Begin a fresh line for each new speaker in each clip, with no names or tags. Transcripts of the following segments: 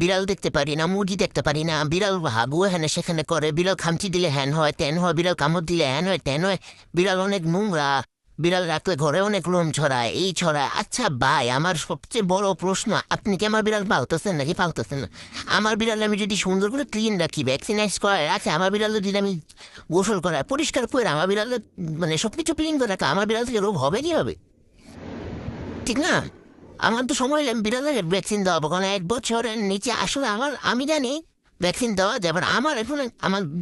বিড়াল দেখতে পারি না, মুরগি দেখতে পারি না, বিড়াল হাগু এখানে সেখানে করে, বিড়াল খামচি দিলে হ্যান হয় তেন হয়, বিড়াল কামড় দিলে হ্যান হয় তেন হয়, বিড়াল অনেক নোংরা, বিড়াল রাখলে ঘরে অনেক লোম ছড়ায়, এই ছড়ায়। আচ্ছা ভাই, আমার সবচেয়ে বড় প্রশ্ন, আপনি কি আমার বিড়াল পালতেছেন নাকি পালতেছেন না? আমার বিড়াল আমি যদি সুন্দর করে ক্লিন রাখি, ভ্যাকসিনাইজ করা রাখে, আমার বিড়াল যদি আমি গোসল করায় পরিষ্কার করে, আমার বিড়াল মানে সবকিছু ক্লিন করে রাখা, আমার বিড়াল থেকে রোগ হবে কি হবে? ঠিক না? আমার তো সময় বিড়ালের ভ্যাকসিন দেওয়া, কারণ 1 বছরের নিচে আসলে আমি জানি ভ্যাকসিন দেওয়া যাবে না। আমার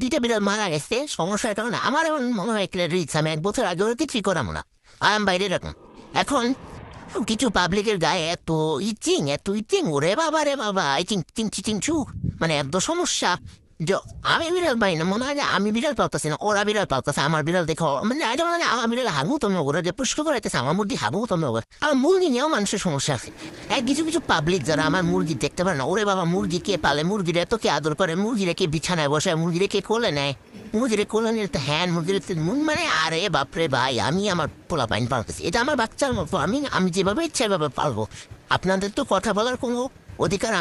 2টা বিড়াল মারা গেছে সমস্যার কারণে, আমার এখন মনে হয় একটা রিস্ক, আমি 1 বছর আগে ওরা কিছুই করাবো না, আরাম বাইরে রাখুন। এখন কিছু পাবলিকের গায়ে এত ইচিং, ওরে বাবা রে বাবা, ইচিং চিং চিচিং চু, মানে এত সমস্যা যে আমি বিড়াল পাই না, মনে হয় যে আমি বিড়াল পালতেছি না, ওরা বিড়াল পালতেছে। আমার বিড়াল দেখো মানে আমার বিড়াল হাগু তুমি ওরা যে পুষ্ক করাইতেছে, আমার মুরগি হাগু তুমি ওরা, আমার মুরগি নিয়েও মানুষের সমস্যা আছে। কিছু কিছু পাবলিক যারা আমার মুরগি দেখতে পারে না, ওরে বাবা মুরগি কে পালে, মুরগির এত কে আদর করে, মুরগিরা কে বিছানায় বসায়, মুরগিরে কে কোলে নেয়, মুরগিরে কোলে নিলে তো হ্যান মুরগির মানে আরে বাপরে ভাই, আমি আমার পোলা পাইন পালতেছি, এটা আমার বাচ্চার মতো, আমি যেভাবে ইচ্ছা এভাবে পালবো। আপনাদের তো কথা বলার কোনো অধিকার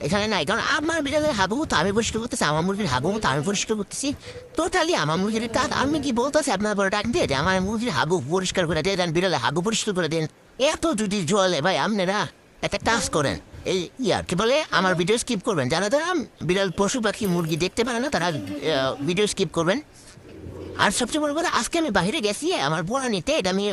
এখানে নাই, কারণ আমার বিড়ালের হাগু তো আমি পরিষ্কার করতেছি, আমার মুরগির হাগু তো আমি পরিষ্কার করতেছি। টোটালি আমার মুরগির কাজ, আমি কি বলতেছি আপনার পরে ডাক দিয়ে যে আমার মুরগির হাগু পরিষ্কার করে দিয়ে দেন, বিড়ালের হাগু পরিষ্কার করে দেন। এত যদি জলে ভাই আপনারা একটা টাচ করেন, এই কি বলে, আমার ভিডিও স্কিপ করবেন। যারা যারা বিড়াল পশু পাখি মুরগি দেখতে পারে না, তারা ভিডিও স্কিপ করবেন। আর সবচেয়ে বড় কথা, আজকে আমি বাইরে গেছি আমার পড়া নিতে, এটা আমি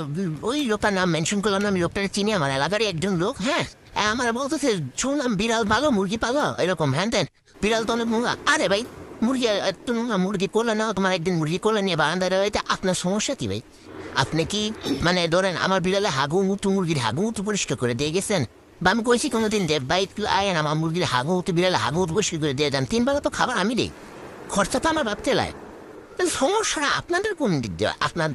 ওই লোকটার নাম মেনশন করলাম না, আমি লোকটা চিনি, আমার এলাকারই একজন লোক। হ্যাঁ, আমার বলতেছে শুনলাম বিড়াল পালো মুরগি পালো এরকম হ্যান তেন, বিড়াল তো অনেক নোংরা। আরে ভাই, মুরগি এত নোংরা, মুরগি করলে না, তোমার একদিন মুরগি করলে নিয়ে বারান্দায় রয়েছে, আপনার সমস্যা কি ভাই? আপনি কি মানে ধরেন আমার বিড়ালে হাগু মুতু, মুরগির হাগু মুতু পরিষ্কার করে দিয়ে গেছেন? বা আমি কইছি কোনোদিন যে ভাই আয়েন আমার মুরগির হাগু মুতু, বিড়ালে হাগু মুতু পরিষ্কার করে দিয়ে যান? 3 বেলা তো খাবার আমি দিই, খরচা তো আমার ভাবতে লাই। সমস্যা আপনাদের কোন দিক দিয়ে? আপনার